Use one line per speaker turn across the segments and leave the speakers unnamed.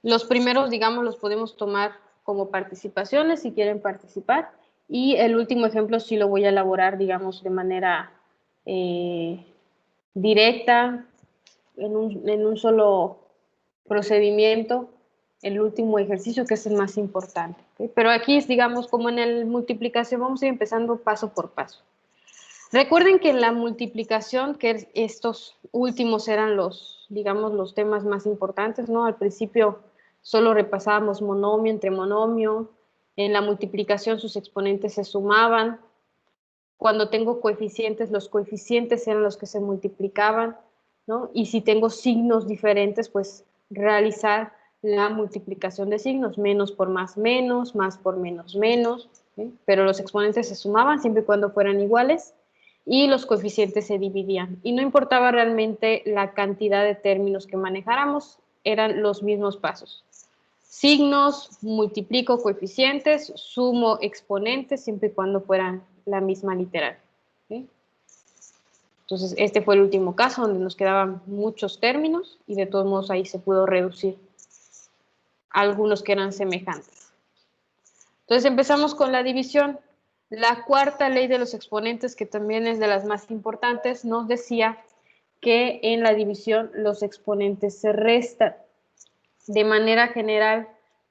Los primeros, digamos, los podemos tomar como participaciones si quieren participar. Y el último ejemplo sí lo voy a elaborar, digamos, de manera directa, en un solo procedimiento, el último ejercicio que es el más importante. ¿Okay? Pero aquí es, digamos, como en el multiplicación, vamos a ir empezando paso por paso. Recuerden que en la multiplicación, que estos últimos eran los, digamos, los temas más importantes, ¿no? Al principio solo repasábamos monomio entre monomio, en la multiplicación sus exponentes se sumaban, cuando tengo coeficientes, los coeficientes eran los que se multiplicaban, ¿no? Y si tengo signos diferentes, pues realizar la multiplicación de signos, menos por más por menos menos, ¿sí? Pero los exponentes se sumaban siempre y cuando fueran iguales y los coeficientes se dividían. Y no importaba realmente la cantidad de términos que manejáramos, eran los mismos pasos. Signos, multiplico coeficientes, sumo exponentes, siempre y cuando fueran la misma literal. ¿Sí? Entonces, este fue el último caso donde nos quedaban muchos términos y de todos modos ahí se pudo reducir algunos que eran semejantes. Entonces, empezamos con la división. La cuarta ley de los exponentes, que también es de las más importantes, nos decía que en la división los exponentes se restan. De manera general,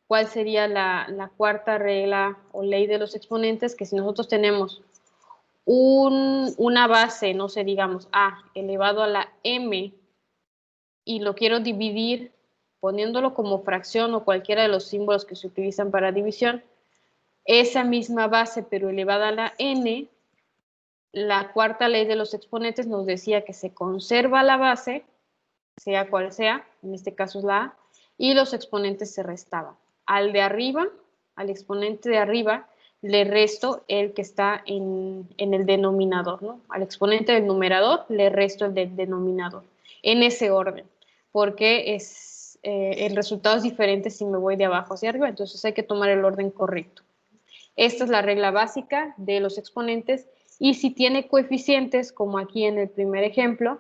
¿cuál sería la cuarta regla o ley de los exponentes? Que si nosotros tenemos una base, no sé, digamos a elevado a la m, y lo quiero dividir poniéndolo como fracción o cualquiera de los símbolos que se utilizan para división, esa misma base pero elevada a la n, la cuarta ley de los exponentes nos decía que se conserva la base, sea cual sea, en este caso es la a, y los exponentes se restaban. Al de arriba, al exponente de arriba, le resto el que está en el denominador, ¿no? Al exponente del numerador le resto el del denominador, en ese orden, porque el resultado es diferente si me voy de abajo hacia arriba, entonces hay que tomar el orden correcto. Esta es la regla básica de los exponentes, y si tiene coeficientes, como aquí en el primer ejemplo,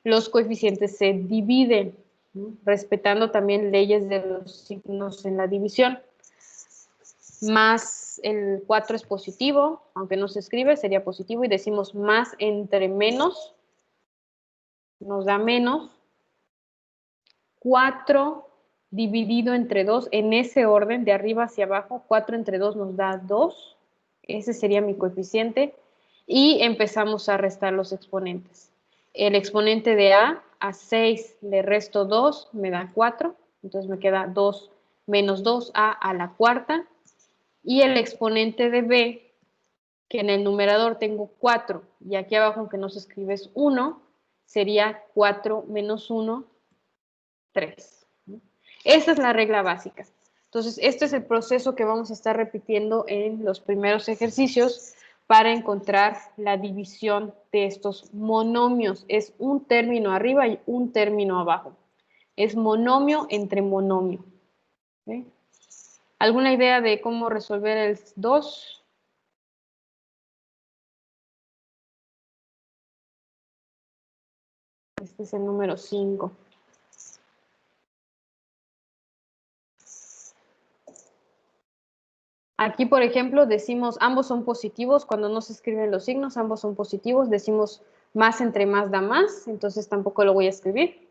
los coeficientes se dividen, ¿no? Respetando también leyes de los signos en la división. Más el 4 es positivo, aunque no se escribe, sería positivo, y decimos más entre menos, nos da menos. 4 dividido entre 2, en ese orden, de arriba hacia abajo, 4 entre 2 nos da 2, ese sería mi coeficiente, y empezamos a restar los exponentes. El exponente de a 6 le resto 2, me da 4, entonces me queda 2 menos 2a a la cuarta, y el exponente de b, que en el numerador tengo 4, y aquí abajo, aunque no se escribe, es 1, sería 4 menos 1, 3. Esa es la regla básica. Entonces, este es el proceso que vamos a estar repitiendo en los primeros ejercicios para encontrar la división de estos monomios. Es un término arriba y un término abajo. Es monomio entre monomio. ¿Sí? ¿Alguna idea de cómo resolver el 2? Este es el número 5. Aquí, por ejemplo, decimos ambos son positivos. Cuando no se escriben los signos, ambos son positivos. Decimos más entre más da más, entonces tampoco lo voy a escribir.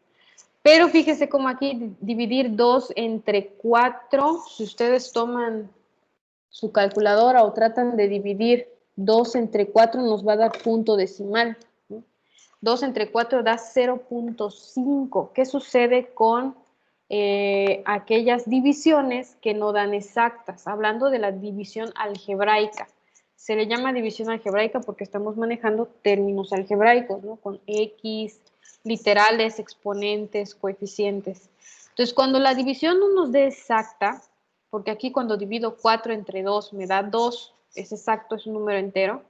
Pero fíjese cómo aquí dividir 2 entre 4, si ustedes toman su calculadora o tratan de dividir 2 entre 4, nos va a dar punto decimal, ¿no? 2 entre 4 da 0.5. ¿Qué sucede con aquellas divisiones que no dan exactas? Hablando de la división algebraica. Se le llama división algebraica porque estamos manejando términos algebraicos, ¿no? Con X, literales, exponentes, coeficientes. Entonces, cuando la división no nos dé exacta, porque aquí cuando divido 4 entre 2 me da 2, es exacto, es un número entero,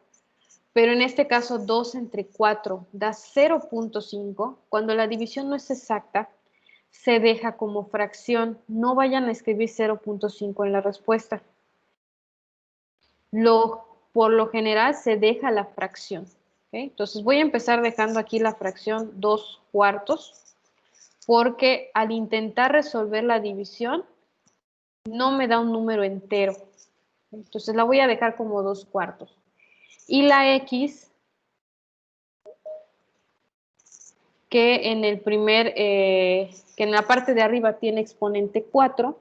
pero en este caso 2 entre 4 da 0.5, cuando la división no es exacta, se deja como fracción. No vayan a escribir 0.5 en la respuesta. Por lo general se deja la fracción. ¿Okay? Entonces voy a empezar dejando aquí la fracción 2 cuartos porque al intentar resolver la división, no me da un número entero. Entonces la voy a dejar como 2/4. Y la X, que en el que en la parte de arriba tiene exponente 4,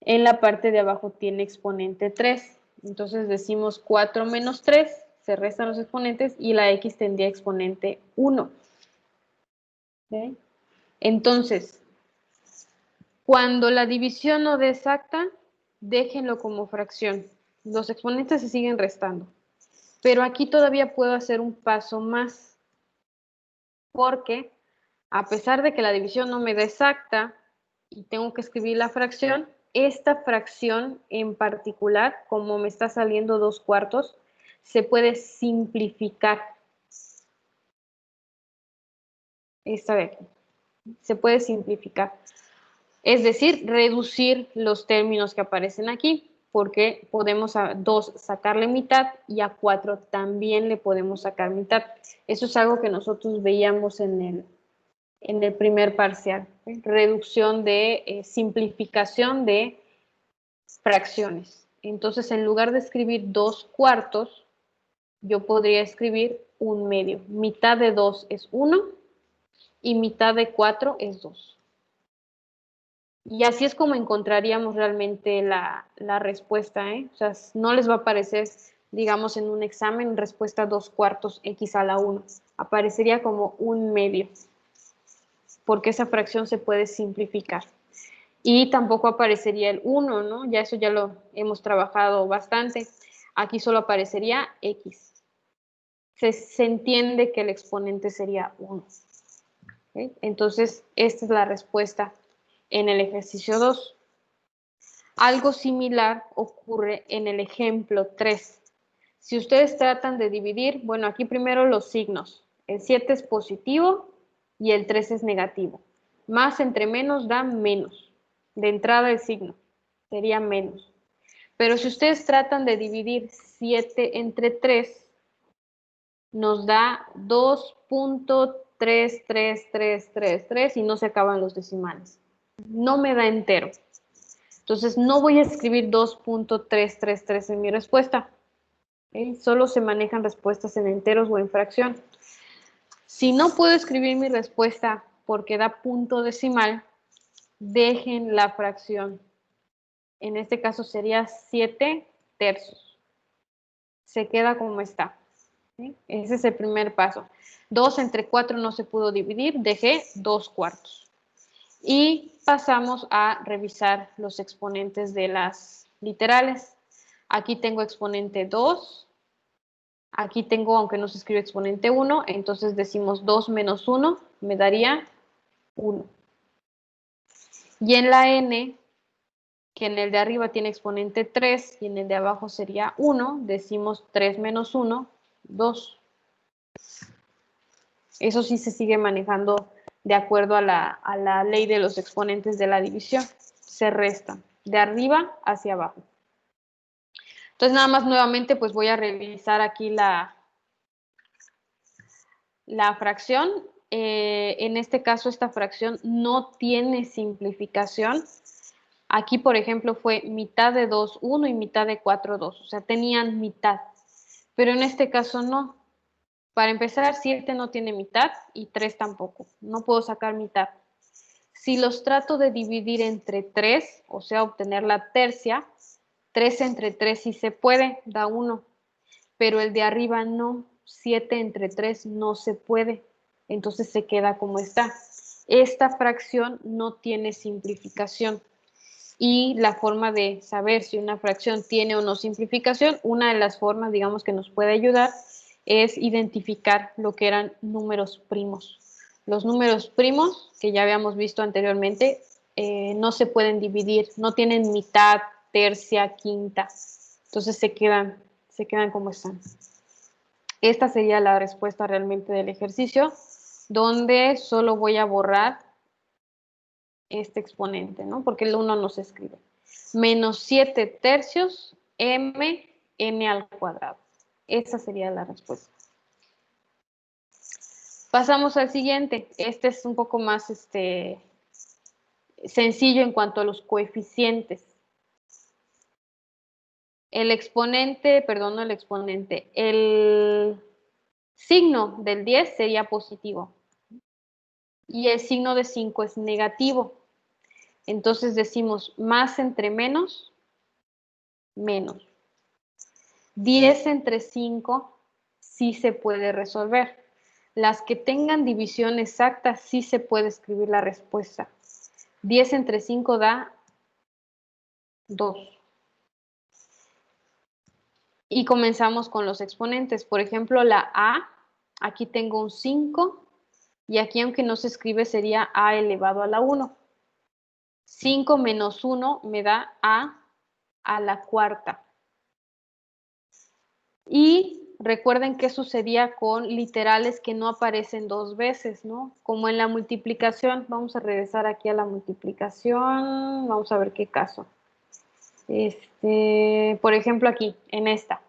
en la parte de abajo tiene exponente 3. Entonces decimos 4 menos 3, se restan los exponentes y la X tendría exponente 1. ¿Okay? Entonces, cuando la división no dé exacta, déjenlo como fracción. Los exponentes se siguen restando. Pero aquí todavía puedo hacer un paso más, porque a pesar de que la división no me da exacta y tengo que escribir la fracción, esta fracción en particular, como me está saliendo 2/4, se puede simplificar. Esta de aquí. Se puede simplificar. Es decir, reducir los términos que aparecen aquí, porque podemos a 2 sacarle mitad y a 4 también le podemos sacar mitad. Eso es algo que nosotros veíamos en el primer parcial. ¿Sí? Reducción de simplificación de fracciones. Entonces, en lugar de escribir 2/4, yo podría escribir 1/2. Mitad de 2 es 1 y mitad de 4 es 2. Y así es como encontraríamos realmente la respuesta, ¿eh? O sea, no les va a aparecer, digamos, en un examen, respuesta 2/4 x a la 1. Aparecería como 1/2, porque esa fracción se puede simplificar. Y tampoco aparecería el 1, ¿no? Ya eso ya lo hemos trabajado bastante. Aquí solo aparecería x. Se entiende que el exponente sería 1. ¿Okay? Entonces, esta es la respuesta en el ejercicio 2. Algo similar ocurre en el ejemplo 3. Si ustedes tratan de dividir, bueno, aquí primero los signos. El 7 es positivo y el 3 es negativo. Más entre menos da menos. De entrada el signo sería menos. Pero si ustedes tratan de dividir 7 entre 3, nos da 2.33333 y no se acaban los decimales. No me da entero. Entonces, no voy a escribir 2.333 en mi respuesta. ¿Okay? Solo se manejan respuestas en enteros o en fracción. Si no puedo escribir mi respuesta porque da punto decimal, dejen la fracción. En este caso sería 7/3. Se queda como está. ¿Sí? Ese es el primer paso. 2 entre 4 no se pudo dividir, dejé 2/4. Y pasamos a revisar los exponentes de las literales. Aquí tengo exponente 2. Aquí tengo, aunque no se escribe exponente 1, entonces decimos 2 menos 1, me daría 1. Y en la n, que en el de arriba tiene exponente 3 y en el de abajo sería 1, decimos 3 menos 1, 2. Eso sí se sigue manejando de acuerdo a la ley de los exponentes de la división. Se restan de arriba hacia abajo. Entonces nada más nuevamente pues voy a revisar aquí la fracción. En este caso esta fracción no tiene simplificación. Aquí por ejemplo fue mitad de 2, 1 y mitad de 4, 2. O sea, tenían mitad. Pero en este caso no. Para empezar, 7 no tiene mitad y 3 tampoco. No puedo sacar mitad. Si los trato de dividir entre 3, o sea, obtener la tercia, 3 entre 3 sí se puede, da 1. Pero el de arriba no. 7 entre 3 no se puede. Entonces se queda como está. Esta fracción no tiene simplificación. Y la forma de saber si una fracción tiene o no simplificación, una de las formas, digamos, que nos puede ayudar es identificar lo que eran números primos. Los números primos, que ya habíamos visto anteriormente, no se pueden dividir, no tienen mitad, tercia, quinta. Entonces se quedan como están. Esta sería la respuesta realmente del ejercicio, donde solo voy a borrar este exponente, ¿no? Porque el 1 no se escribe. Menos 7/3 n al cuadrado. Esa sería la respuesta. Pasamos al siguiente. Este es un poco más sencillo en cuanto a los coeficientes. El exponente, perdón, no el exponente, el signo del 10 sería positivo y el signo de 5 es negativo. Entonces decimos más entre menos, menos. 10 entre 5 sí se puede resolver. Las que tengan división exacta sí se puede escribir la respuesta. 10 entre 5 da 2. Y comenzamos con los exponentes. Por ejemplo, la A, aquí tengo un 5 y aquí aunque no se escribe sería A elevado a la 1. 5 menos 1 me da a la cuarta. Y recuerden qué sucedía con literales que no aparecen dos veces, ¿no? Como en la multiplicación. Vamos a regresar aquí a la multiplicación. Vamos a ver qué caso. Por ejemplo, aquí, en esta.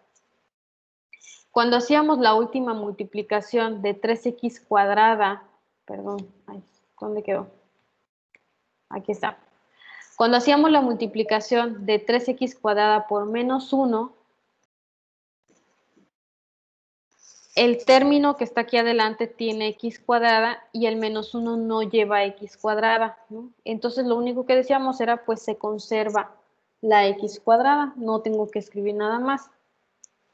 Cuando hacíamos la última multiplicación de 3x cuadrada, perdón, ay, ¿dónde quedó? Aquí está. Cuando hacíamos la multiplicación de 3x cuadrada por menos 1, el término que está aquí adelante tiene x cuadrada y el menos 1 no lleva x cuadrada, ¿no? Entonces lo único que decíamos era pues se conserva la x cuadrada, no tengo que escribir nada más,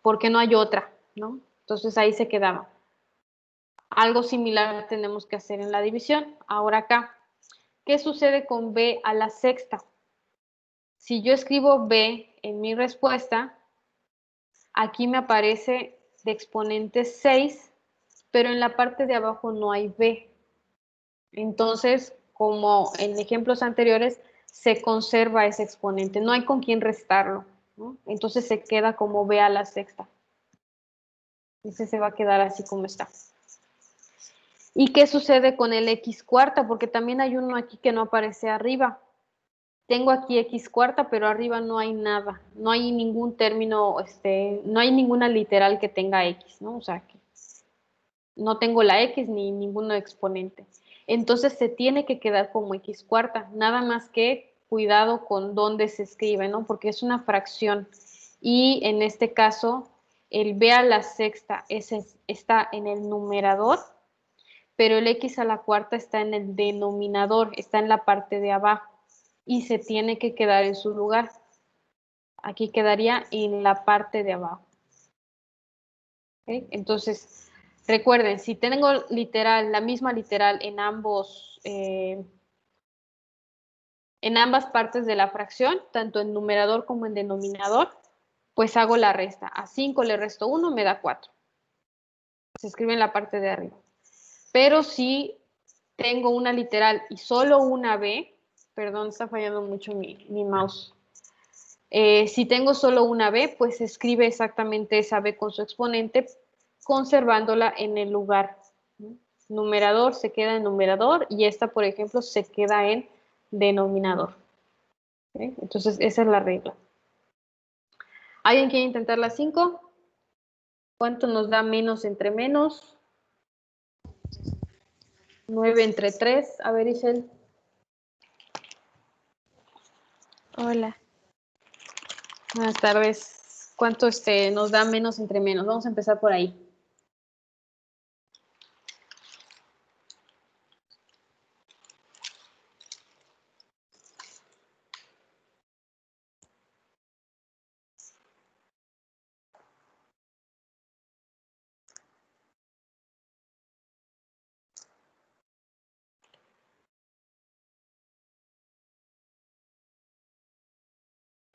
porque no hay otra, ¿no? Entonces ahí se quedaba. Algo similar tenemos que hacer en la división. Ahora acá, ¿qué sucede con b a la sexta? Si yo escribo b en mi respuesta, aquí me aparece de exponente 6, pero en la parte de abajo no hay b. Entonces, como en ejemplos anteriores, se conserva ese exponente. No hay con quién restarlo, ¿no? Entonces se queda como b a la sexta. Ese se va a quedar así como está. ¿Y qué sucede con el x cuarta? Porque también hay uno aquí que no aparece arriba. Tengo aquí x cuarta, pero arriba no hay nada. No hay ningún término, no hay ninguna literal que tenga x, ¿no? O sea, que no tengo la x ni ningún exponente. Entonces se tiene que quedar como x cuarta. Nada más que cuidado con dónde se escribe, ¿no? Porque es una fracción. Y en este caso, el b a la sexta está en el numerador, pero el x a la cuarta está en el denominador, está en la parte de abajo y se tiene que quedar en su lugar. Aquí quedaría en la parte de abajo. ¿Okay? Entonces, recuerden, si tengo literal, la misma literal en ambas partes de la fracción, tanto en numerador como en denominador, pues hago la resta. A 5 le resto 1, me da 4. Se escribe en la parte de arriba. Pero si tengo una literal y solo una b, perdón, está fallando mucho mi mouse. Si tengo solo una b, pues se escribe exactamente esa b con su exponente, conservándola en el lugar. Numerador se queda en numerador y esta, por ejemplo, se queda en denominador. ¿Okay? Entonces, esa es la regla. ¿Alguien quiere intentar la 5? ¿Cuánto nos da menos entre menos? 9 entre 3. A ver, Ishel.
Hola.
Buenas tardes. ¿Cuánto nos da menos entre menos? Vamos a empezar por ahí.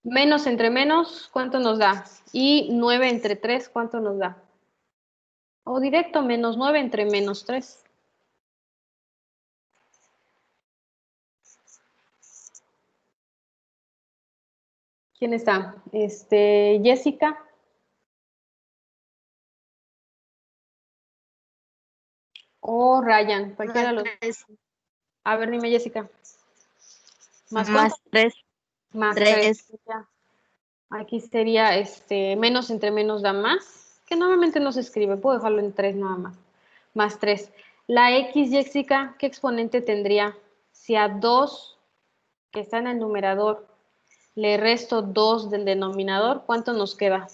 Menos entre menos, ¿cuánto nos da? Y 9 entre 3, ¿cuánto nos da? O directo, menos 9 entre menos 3. ¿Quién está? Jessica. O Ryan, cualquiera de los dos. A ver, dime, Jessica. ¿Más cuánto?
Más 3.
Más
3.
3. Aquí sería, menos entre menos da más, que normalmente no se escribe, puedo dejarlo en 3 nada más. Más 3. La x yéxica, ¿qué exponente tendría? Si a 2 que está en el numerador le resto 2 del denominador, ¿cuánto nos queda?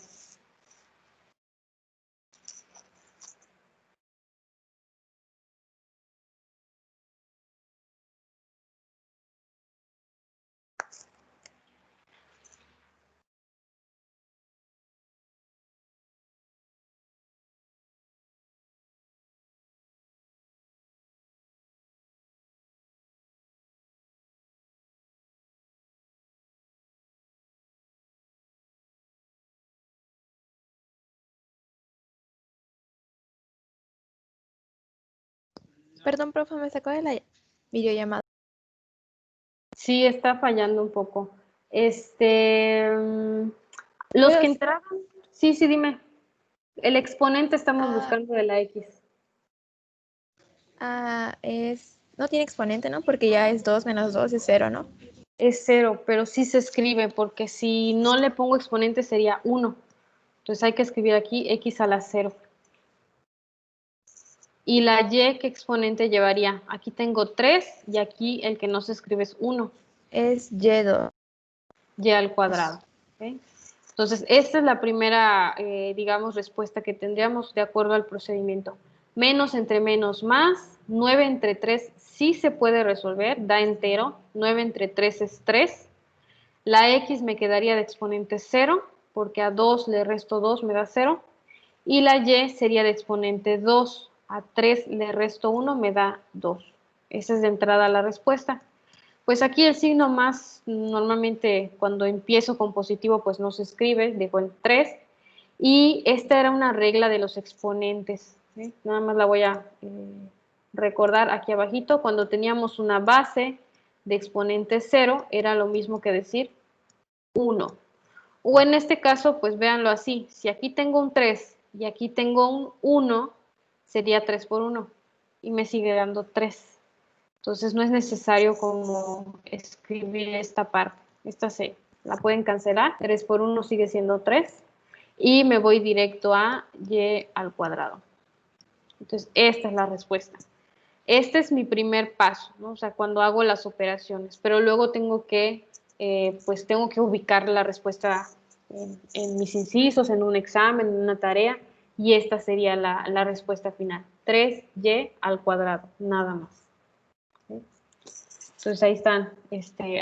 Perdón, profe, me sacó de la videollamada.
Sí, está fallando un poco. Los
¿Puedo
que
hacer?
entraron, sí, dime. El exponente estamos buscando de la x.
No tiene exponente, ¿no? Porque ya es 2 menos 2 es 0, ¿no?
Es 0, pero sí se escribe, porque si no le pongo exponente sería 1. Entonces hay que escribir aquí x a la 0. Y la y, ¿qué exponente llevaría? Aquí tengo 3 y aquí el que no se escribe es 1.
Es y2.
Y al cuadrado. ¿Okay? Entonces, esta es la primera, digamos, respuesta que tendríamos de acuerdo al procedimiento. Menos entre menos más, 9 entre 3 sí se puede resolver, da entero, 9 entre 3 es 3. La x me quedaría de exponente 0, porque a 2 le resto 2, me da 0. Y la y sería de exponente 2, a 3 le resto 1, me da 2. Esa es de entrada la respuesta. Pues aquí el signo más, normalmente cuando empiezo con positivo, pues no se escribe, dejo el 3. Y esta era una regla de los exponentes. ¿Sí? Nada más la voy a recordar aquí abajito. Cuando teníamos una base de exponente 0, era lo mismo que decir 1. O en este caso, pues véanlo así. Si aquí tengo un 3 y aquí tengo un 1, sería 3 por 1. Y me sigue dando 3. Entonces no es necesario como escribir esta parte. Esta se la pueden cancelar. 3 por 1 sigue siendo 3. Y me voy directo a y al cuadrado. Entonces esta es la respuesta. Este es mi primer paso, ¿no? O sea, cuando hago las operaciones. Pero luego tengo que, pues tengo que ubicar la respuesta en mis incisos, en un examen, en una tarea. Y esta sería la respuesta final. 3y al cuadrado, nada más. ¿Sí? Entonces ahí están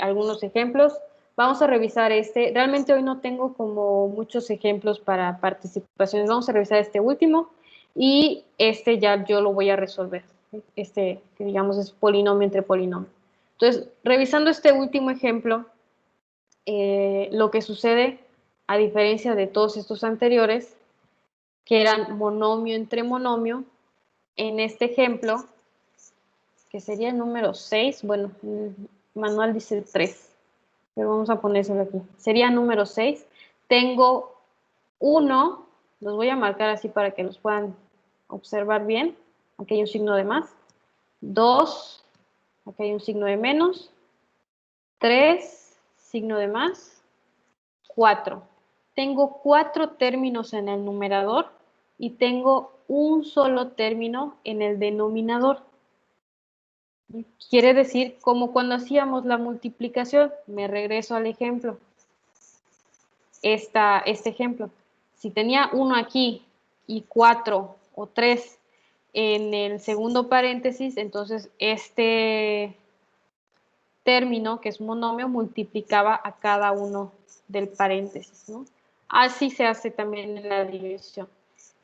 algunos ejemplos. Vamos a revisar este. Realmente hoy no tengo como muchos ejemplos para participaciones. Vamos a revisar este último y este ya yo lo voy a resolver. Este, que digamos, es polinomio entre polinomio. Entonces, revisando este último ejemplo, lo que sucede, a diferencia de todos estos anteriores, que eran monomio entre monomio, en este ejemplo que sería el número 6, bueno, el manual dice 3, pero vamos a ponérselo aquí. Sería número 6. Tengo 1, los voy a marcar así para que los puedan observar bien. Aquí hay un signo de más. 2, aquí hay un signo de menos. 3, signo de más. 4. Tengo 4 términos en el numerador y tengo un solo término en el denominador. Quiere decir, como cuando hacíamos la multiplicación, me regreso al ejemplo, este ejemplo. Si tenía 1 aquí y 4 o 3 en el segundo paréntesis, entonces este término, que es un monomio, multiplicaba a cada uno del paréntesis, ¿no? Así se hace también en la división.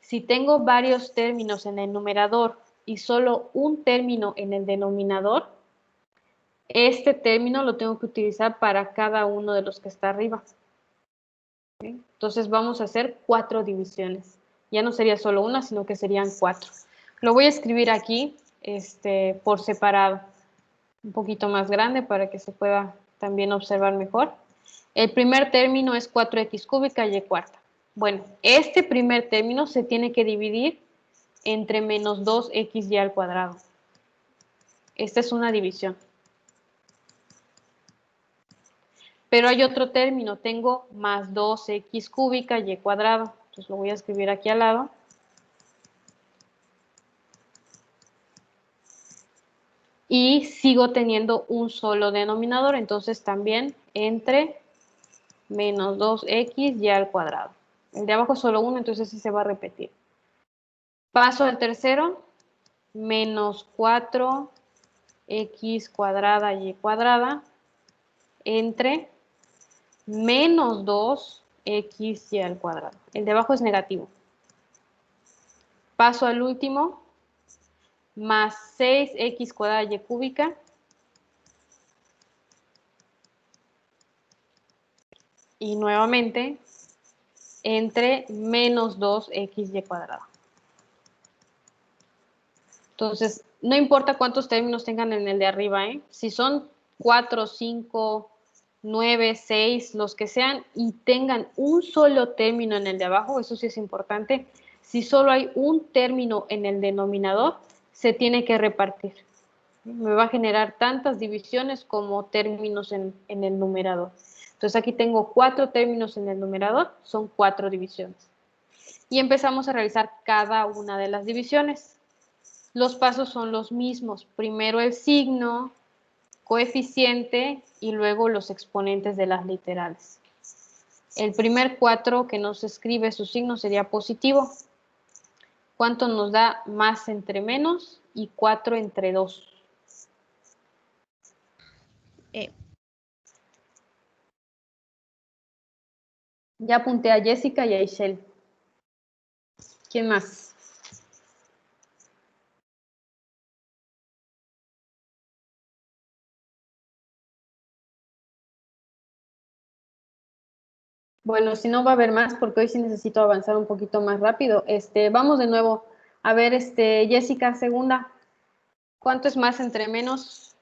Si tengo varios términos en el numerador y solo un término en el denominador, este término lo tengo que utilizar para cada uno de los que está arriba. ¿Okay? Entonces vamos a hacer 4 divisiones. Ya no sería solo una, sino que serían 4. Lo voy a escribir aquí por separado, un poquito más grande para que se pueda también observar mejor. El primer término es 4x cúbica y cuarta. Bueno, este primer término se tiene que dividir entre menos 2xy al cuadrado. Esta es una división. Pero hay otro término, tengo más 2x cúbica y cuadrado. Entonces lo voy a escribir aquí al lado. y sigo teniendo un solo denominador, entonces también entre menos 2x al cuadrado. El de abajo es solo 1, entonces sí se va a repetir. Paso al tercero, menos 4x cuadrada y cuadrada entre menos 2x al cuadrado. El de abajo es negativo. Paso al último, más 6x cuadrada y cúbica y nuevamente entre menos 2x cuadrada. Entonces, no importa cuántos términos tengan en el de arriba, ¿eh? Si son 4, 5, 9, 6, los que sean, y tengan un solo término en el de abajo, eso sí es importante. Si solo hay un término en el denominador, se tiene que repartir. Me va a generar tantas divisiones como términos en el numerador. Entonces aquí tengo 4 términos en el numerador, son 4 divisiones. Y empezamos a realizar cada una de las divisiones. Los pasos son los mismos. Primero el signo, coeficiente y luego los exponentes de las literales. El primer 4 que nos escribe su signo sería positivo. ¿Cuánto nos da más entre menos y 4 entre 2? Ya apunté a Jessica y a Ishel. ¿Quién más? Bueno, si no va a haber más, porque hoy sí necesito avanzar un poquito más rápido. Vamos de nuevo. A ver, Jessica, segunda. ¿Cuánto es más entre menos?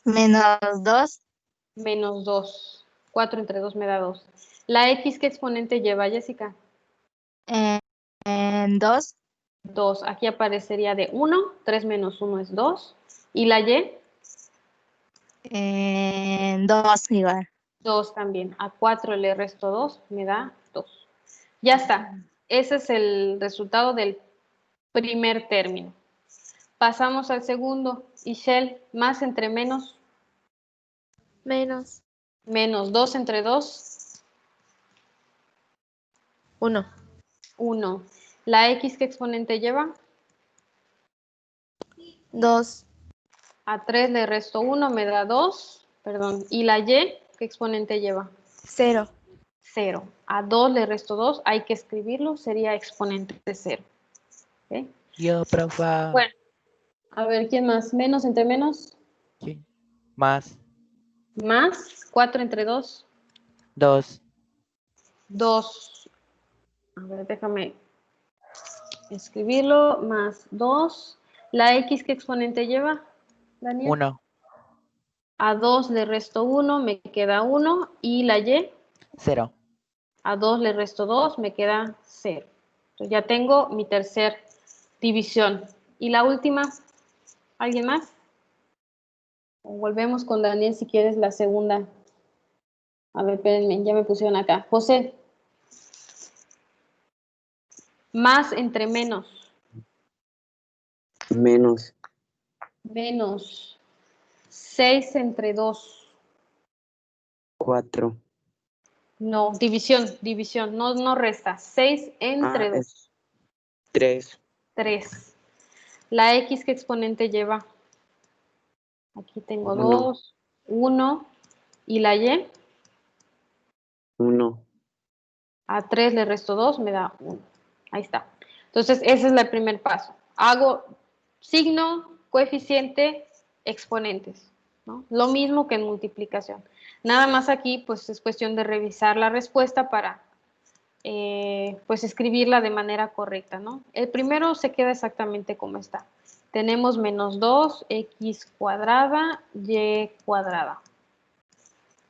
Menos 2.
Menos 2. 4 entre 2 me da 2. ¿La X qué exponente lleva, Jessica?
En 2.
2. Aquí aparecería de 1. 3 menos 1 es 2. ¿Y la Y?
En 2 igual.
2 también. A 4 le resto 2, me da 2. Ya está. Ese es el resultado del primer término. Pasamos al segundo. Ishel, más entre menos.
Menos
Menos 2 entre 2.
1.
1. ¿La X qué exponente lleva?
2.
A 3 le resto 1, me da 2. Perdón. ¿Y la Y qué exponente lleva?
0.
0. A 2 le resto 2, hay que escribirlo, sería exponente de 0. ¿Okay?
Yo, profa.
Bueno, a ver, ¿quién más? Menos entre menos.
¿Quién? Más.
Más 4 entre 2.
2.
2. A ver, déjame escribirlo. Más 2. ¿La X qué exponente lleva, Daniel?
1.
A 2 le resto 1, me queda 1. ¿Y la Y?
0.
A 2 le resto 2, me queda 0. Entonces ya tengo mi tercer división. ¿Y la última? ¿Alguien más? O volvemos con Daniel si quieres la segunda. A ver, espérenme, ya me pusieron acá. José. Más entre menos.
Menos.
Menos. 6 entre 2.
4.
No, división. No resta. 6 entre 2.
Es 3.
3. ¿La X qué exponente lleva? Aquí tengo
1.
2, 1. ¿Y la Y?
1.
A 3 le resto 2, me da 1. Ahí está. Entonces, ese es el primer paso. Hago signo, coeficiente, exponentes, ¿no? Lo mismo que en multiplicación. Nada más aquí, pues es cuestión de revisar la respuesta para, pues escribirla de manera correcta, ¿no? El primero se queda exactamente como está. Tenemos menos 2x cuadrada, y cuadrada.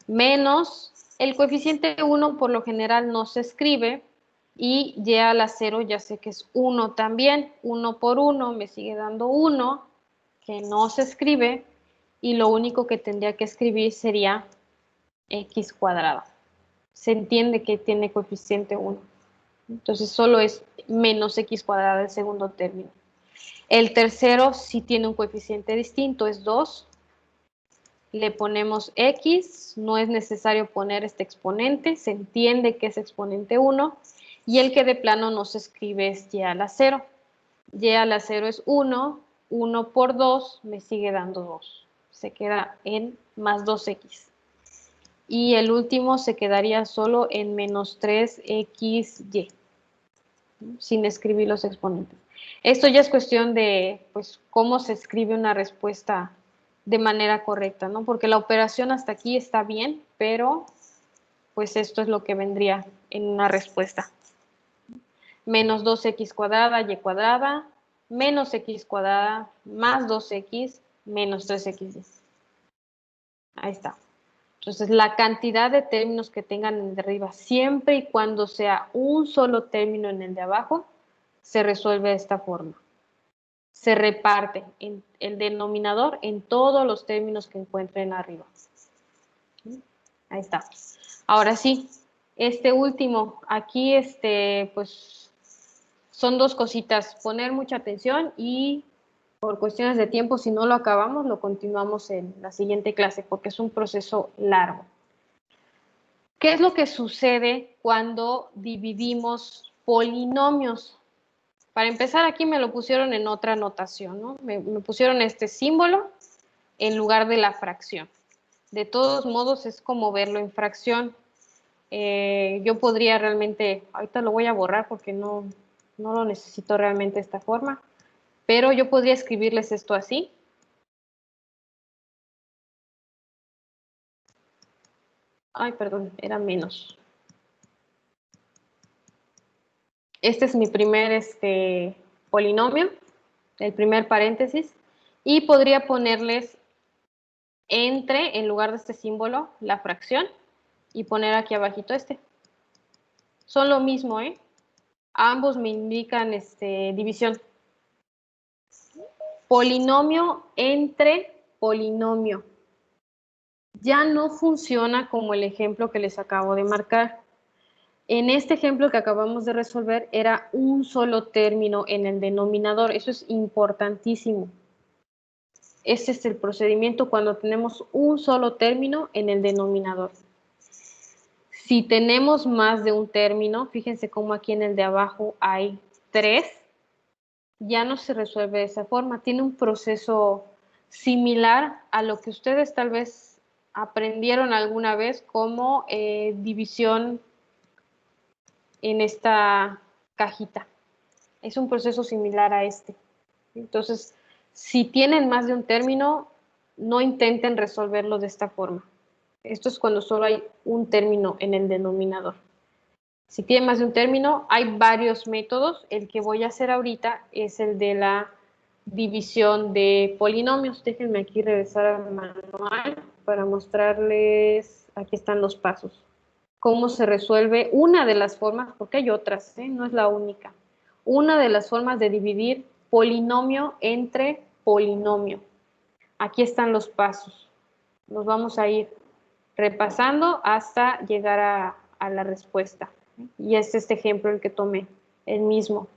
Menos el coeficiente 1 por lo general no se escribe y y a la 0 ya sé que es 1 también. 1 por 1 me sigue dando 1 que no se escribe y lo único que tendría que escribir sería x cuadrada. Se entiende que tiene coeficiente 1. Entonces solo es menos x cuadrada el segundo término. El tercero sí tiene un coeficiente distinto, es 2. Le ponemos X, no es necesario poner este exponente, se entiende que es exponente 1. Y el que de plano no se escribe es y a la 0. Y a la 0 es 1, 1 por 2 me sigue dando 2. Se queda en más 2x. Y el último se quedaría solo en menos 3xy, sin escribir los exponentes. Esto ya es cuestión de, pues, cómo se escribe una respuesta de manera correcta, ¿no? Porque la operación hasta aquí está bien, pero, pues, esto es lo que vendría en una respuesta. Menos 2x cuadrada, y cuadrada, menos x cuadrada, más 2x, menos 3xy. Ahí está. Entonces, la cantidad de términos que tengan en el de arriba, siempre y cuando sea un solo término en el de abajo, se resuelve de esta forma. Se reparte en el denominador en todos los términos que encuentren arriba. Ahí está. Ahora sí, este último, aquí pues son dos cositas. Poner mucha atención y por cuestiones de tiempo, si no lo acabamos, lo continuamos en la siguiente clase porque es un proceso largo. ¿Qué es lo que sucede cuando dividimos polinomios? Para empezar, aquí me lo pusieron en otra notación, ¿no? Me pusieron este símbolo en lugar de la fracción. De todos modos, es como verlo en fracción. Yo podría realmente, ahorita lo voy a borrar porque no lo necesito realmente de esta forma, pero yo podría escribirles esto así. Ay, perdón, era menos. Este es mi primer polinomio, el primer paréntesis, y podría ponerles entre, en lugar de este símbolo, la fracción, y poner aquí abajito este. Son lo mismo, ¿eh? Ambos me indican división. Polinomio entre polinomio. Ya no funciona como el ejemplo que les acabo de marcar. En este ejemplo que acabamos de resolver era un solo término en el denominador. Eso es importantísimo. Este es el procedimiento cuando tenemos un solo término en el denominador. Si tenemos más de un término, fíjense cómo aquí en el de abajo hay 3, ya no se resuelve de esa forma. Tiene un proceso similar a lo que ustedes tal vez aprendieron alguna vez como división en esta cajita. Es un proceso similar a este. Entonces, si tienen más de un término, no intenten resolverlo de esta forma. Esto es cuando solo hay un término en el denominador. Si tienen más de un término, hay varios métodos. El que voy a hacer ahorita es el de la división de polinomios. Déjenme aquí regresar al manual para mostrarles, aquí están los pasos. Cómo se resuelve una de las formas, porque hay otras, no es la única. Una de las formas de dividir polinomio entre polinomio. Aquí están los pasos. Nos vamos a ir repasando hasta llegar a la respuesta. Y es este ejemplo el que tomé, el mismo.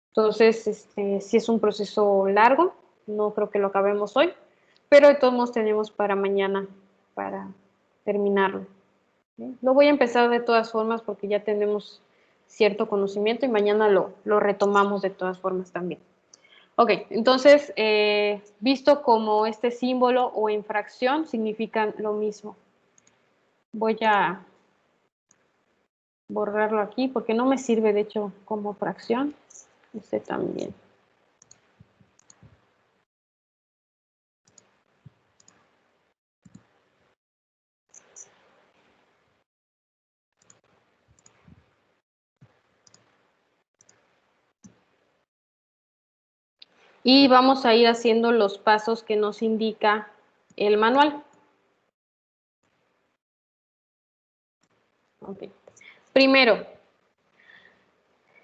Entonces, sí es un proceso largo, no creo que lo acabemos hoy, pero de todos modos tenemos para mañana para terminarlo. Lo voy a empezar de todas formas porque ya tenemos cierto conocimiento y mañana lo retomamos de todas formas también. Ok, entonces, visto como este símbolo o en fracción, significan lo mismo. Voy a borrarlo aquí porque no me sirve, de hecho, como fracción. Este también. Y vamos a ir haciendo los pasos que nos indica el manual. Okay. Primero,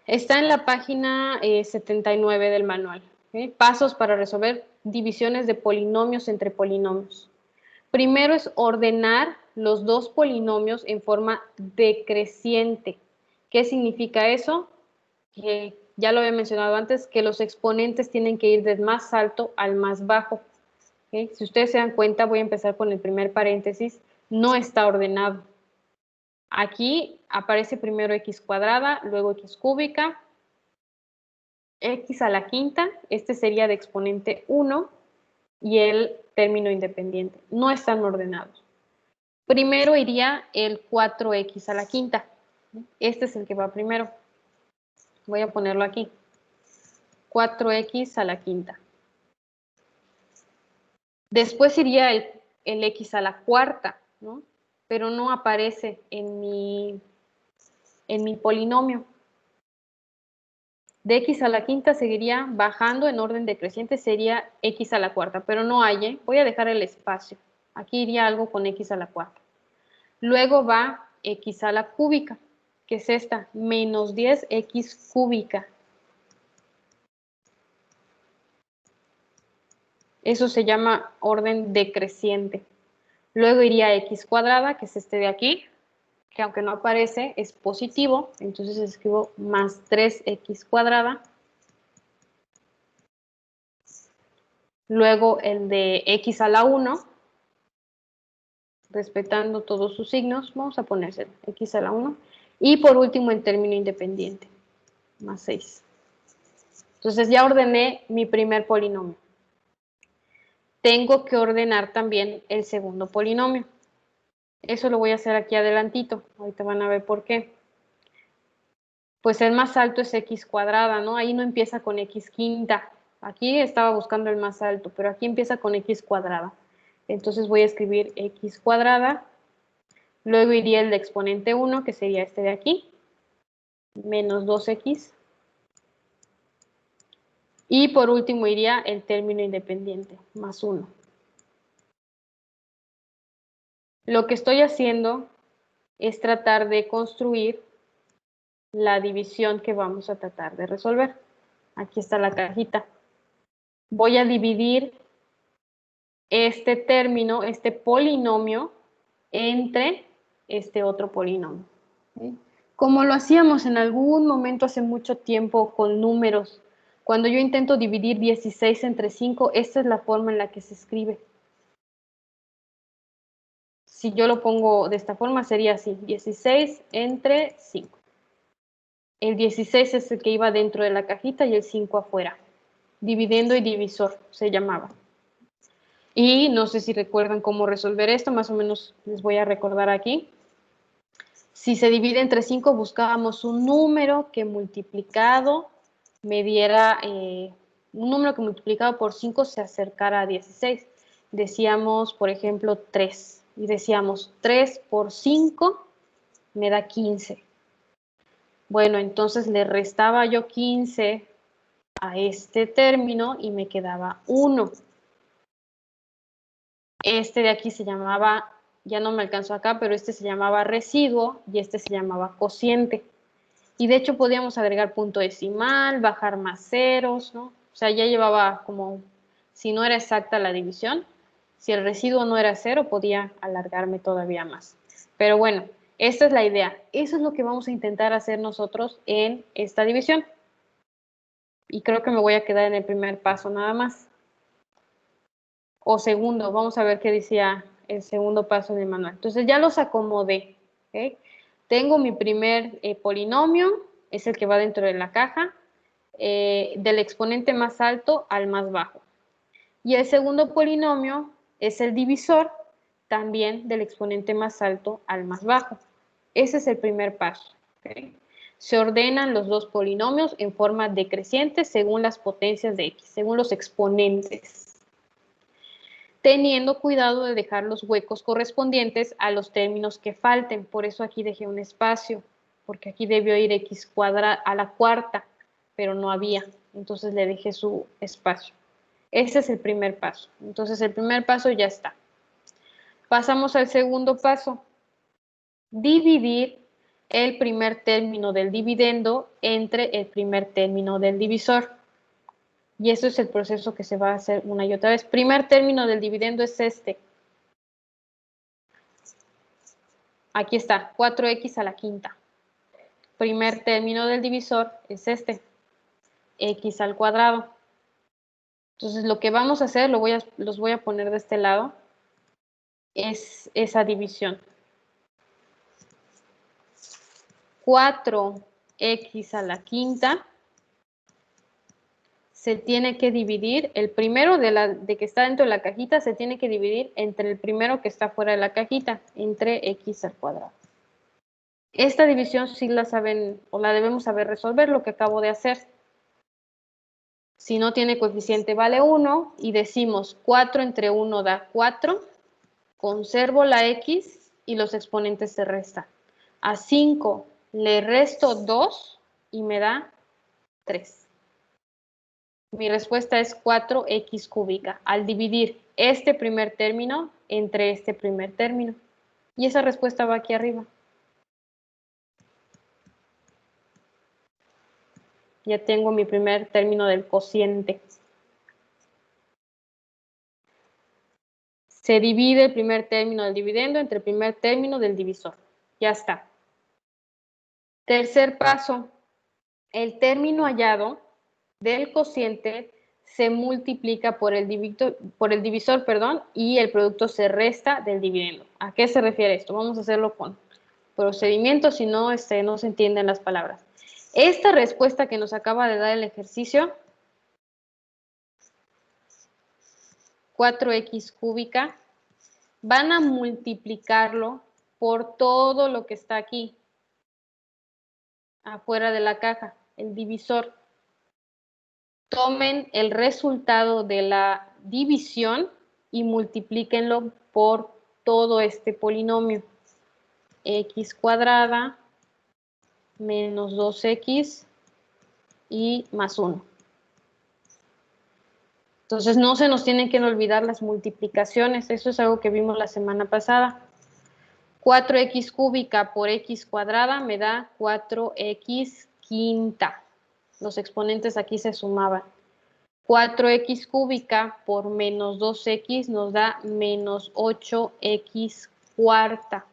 está en la página 79 del manual. ¿Okay? Pasos para resolver divisiones de polinomios entre polinomios. Primero es ordenar los dos polinomios en forma decreciente. ¿Qué significa eso? Que ya lo había mencionado antes, que los exponentes tienen que ir del más alto al más bajo. ¿Okay? Si ustedes se dan cuenta, voy a empezar con el primer paréntesis, no está ordenado. Aquí aparece primero x cuadrada, luego x cúbica, x a la quinta, este sería de exponente 1 y el término independiente. No están ordenados. Primero iría el 4x a la quinta. Este es el que va primero. Voy a ponerlo aquí. 4x a la quinta. Después iría el x a la cuarta, ¿no? Pero no aparece en mi polinomio. De x a la quinta seguiría bajando en orden decreciente, sería x a la cuarta, pero no hay, ¿eh? Voy a dejar el espacio. Aquí iría algo con x a la cuarta. Luego va x a la cúbica, que es esta, menos 10x cúbica. Eso se llama orden decreciente. Luego iría x cuadrada, que es este de aquí, que aunque no aparece, es positivo. Entonces escribo más 3x cuadrada. Luego el de x a la 1, respetando todos sus signos, vamos a ponerse x a la 1. Y por último en término independiente, más 6. Entonces ya ordené mi primer polinomio. Tengo que ordenar también el segundo polinomio. Eso lo voy a hacer aquí adelantito. Ahorita van a ver por qué. Pues el más alto es x cuadrada, ¿no? Ahí no empieza con x quinta. Aquí estaba buscando el más alto, pero aquí empieza con x cuadrada. Entonces voy a escribir x cuadrada. Luego iría el de exponente 1, que sería este de aquí. Menos 2x. Y por último iría el término independiente, más 1. Lo que estoy haciendo es tratar de construir la división que vamos a tratar de resolver. Aquí está la cajita. Voy a dividir este término, este polinomio, entre este otro polinomio. ¿Sí? Como lo hacíamos en algún momento hace mucho tiempo con números, cuando yo intento dividir 16 entre 5, esta es la forma en la que se escribe. Si yo lo pongo de esta forma, sería así, 16 entre 5. El 16 es el que iba dentro de la cajita y el 5 afuera. Dividendo y divisor se llamaba. Y no sé si recuerdan cómo resolver esto, más o menos les voy a recordar aquí. Si se divide entre 5, buscábamos un número que multiplicado me diera, un número que multiplicado por 5 se acercara a 16. Decíamos, por ejemplo, 3. Y decíamos, 3 por 5 me da 15. Bueno, entonces le restaba yo 15 a este término y me quedaba 1. Este de aquí se llamaba, ya no me alcanzó acá, pero este se llamaba residuo y este se llamaba cociente. Y de hecho podíamos agregar punto decimal, bajar más ceros, ¿no? O sea, ya llevaba como, si no era exacta la división, si el residuo no era 0, podía alargarme todavía más. Pero bueno, esta es la idea. Eso es lo que vamos a intentar hacer nosotros en esta división. Y creo que me voy a quedar en el primer paso nada más. O segundo, vamos a ver qué decía el segundo paso del manual. Entonces ya los acomodé. ¿Okay? Tengo mi primer polinomio, es el que va dentro de la caja, del exponente más alto al más bajo. Y el segundo polinomio es el divisor, también del exponente más alto al más bajo. Ese es el primer paso. ¿Okay? Se ordenan los dos polinomios en forma decreciente según las potencias de x, según los exponentes, teniendo cuidado de dejar los huecos correspondientes a los términos que falten. Por eso aquí dejé un espacio, porque aquí debió ir x cuadrada a la cuarta, pero no había. Entonces le dejé su espacio. Ese es el primer paso. Entonces el primer paso ya está. Pasamos al segundo paso. Dividir el primer término del dividendo entre el primer término del divisor. Y eso es el proceso que se va a hacer una y otra vez. Primer término del dividendo es este. Aquí está, 4x a la quinta. Primer término del divisor es este. x al cuadrado. Entonces, lo que vamos a hacer, los voy a poner de este lado, es esa división. 4x a la quinta se tiene que dividir, el primero de que está dentro de la cajita se tiene que dividir entre el primero que está fuera de la cajita, entre x al cuadrado. Esta división sí la saben o la debemos saber resolver, lo que acabo de hacer. Si no tiene coeficiente vale 1 y decimos 4 entre 1 da 4, conservo la x y los exponentes se restan. A 5 le resto 2 y me da 3. Mi respuesta es 4x cúbica al dividir este primer término entre este primer término. Y esa respuesta va aquí arriba. Ya tengo mi primer término del cociente. Se divide el primer término del dividendo entre el primer término del divisor. Ya está. Tercer paso. El término hallado del cociente se multiplica por el divisor, y el producto se resta del dividendo. ¿A qué se refiere esto? Vamos a hacerlo con procedimiento, si no, no se entienden las palabras. Esta respuesta que nos acaba de dar el ejercicio, 4x cúbica, van a multiplicarlo por todo lo que está aquí, afuera de la caja, el divisor. Tomen el resultado de la división y multiplíquenlo por todo este polinomio. X cuadrada menos 2x y más 1. Entonces no se nos tienen que olvidar las multiplicaciones. Eso es algo que vimos la semana pasada. 4x cúbica por x cuadrada me da 4x quinta. Los exponentes aquí se sumaban. 4x cúbica por menos 2x nos da menos 8x cuarta.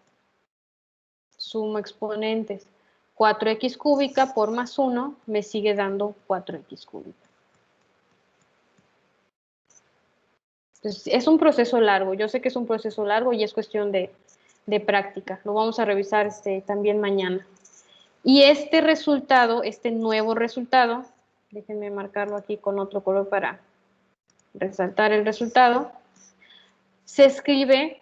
Sumo exponentes. 4x cúbica por más 1 me sigue dando 4x cúbica. Entonces, es un proceso largo. Yo sé que es un proceso largo y es cuestión de práctica. Lo vamos a revisar también mañana. Y este resultado, este nuevo resultado, déjenme marcarlo aquí con otro color para resaltar el resultado, se escribe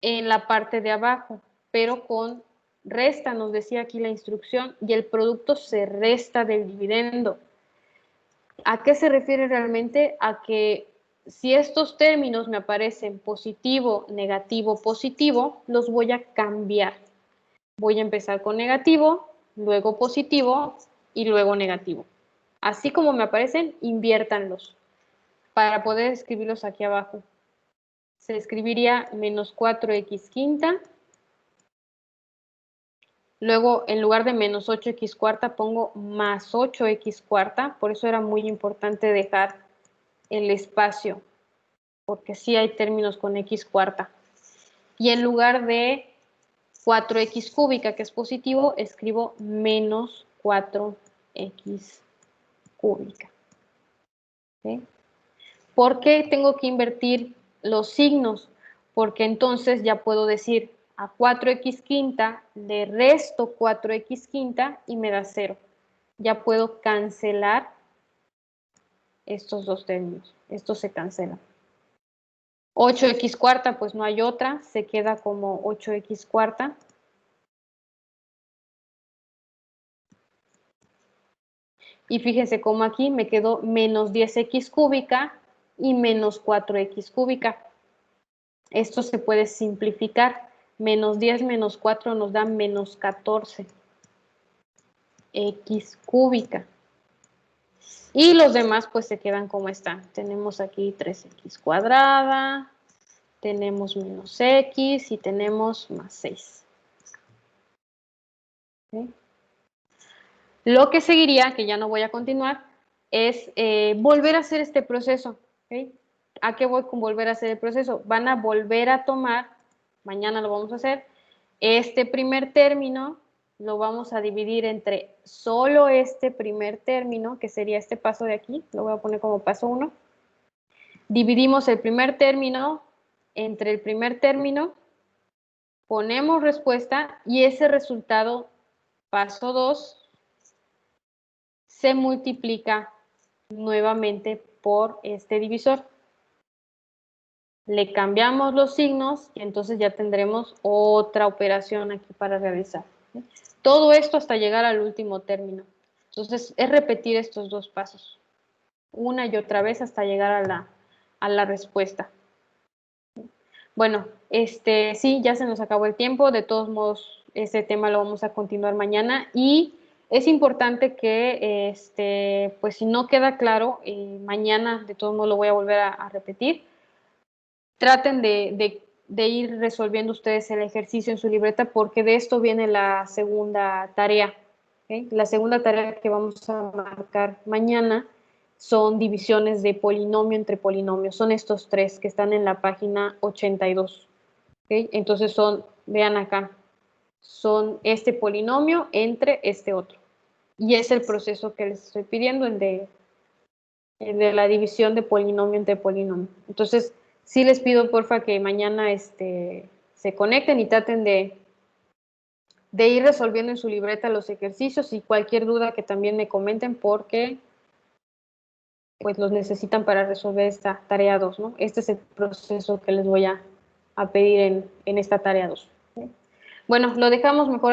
en la parte de abajo, pero con resta, nos decía aquí la instrucción, y el producto se resta del dividendo. ¿A qué se refiere realmente? A que si estos términos me aparecen positivo, negativo, positivo, los voy a cambiar. Voy a empezar con negativo, luego positivo y luego negativo. Así como me aparecen, inviértanlos para poder escribirlos aquí abajo. Se escribiría menos 4x quinta. Luego, en lugar de menos 8x cuarta, pongo más 8x cuarta. Por eso era muy importante dejar el espacio, porque sí hay términos con x cuarta. Y en lugar de 4x cúbica, que es positivo, escribo menos 4x cúbica. ¿Okay? ¿Por qué tengo que invertir los signos? Porque entonces ya puedo decir a 4x quinta le resto 4x quinta y me da 0. Ya puedo cancelar estos dos términos. Estos se cancelan. 8x cuarta, pues no hay otra. Se queda como 8x cuarta. Y fíjense cómo aquí me quedó menos 10x cúbica y menos 4x cúbica. Esto se puede simplificar. Menos 10 menos 4 nos da menos 14 x cúbica. Y los demás pues se quedan como están. Tenemos aquí 3x cuadrada, tenemos menos x y tenemos más 6. ¿Okay? Lo que seguiría, que ya no voy a continuar, es volver a hacer este proceso. ¿Okay? ¿A qué voy con volver a hacer el proceso? Van a volver a tomar, mañana lo vamos a hacer, este primer término lo vamos a dividir entre solo este primer término, que sería este paso de aquí, lo voy a poner como paso 1. Dividimos el primer término entre el primer término, ponemos respuesta y ese resultado, paso 2, se multiplica nuevamente por este divisor. Le cambiamos los signos y entonces ya tendremos otra operación aquí para realizar. Todo esto hasta llegar al último término. Entonces es repetir estos dos pasos una y otra vez hasta llegar a la respuesta. Bueno, sí, ya se nos acabó el tiempo. De todos modos, este tema lo vamos a continuar mañana y es importante que, pues si no queda claro, mañana de todos modos lo voy a volver a repetir. Traten de ir resolviendo ustedes el ejercicio en su libreta porque de esto viene la segunda tarea. ¿Okay? La segunda tarea que vamos a marcar mañana son divisiones de polinomio entre polinomios. Son estos tres que están en la página 82. ¿Okay? Entonces vean acá, son este polinomio entre este otro. Y es el proceso que les estoy pidiendo, el de la división de polinomio entre polinomio. Entonces, sí les pido porfa que mañana se conecten y traten de ir resolviendo en su libreta los ejercicios y cualquier duda que también me comenten porque pues los necesitan para resolver esta tarea 2, ¿no? Este es el proceso que les voy a pedir en esta tarea 2. ¿Okay? Bueno, lo dejamos mejor hasta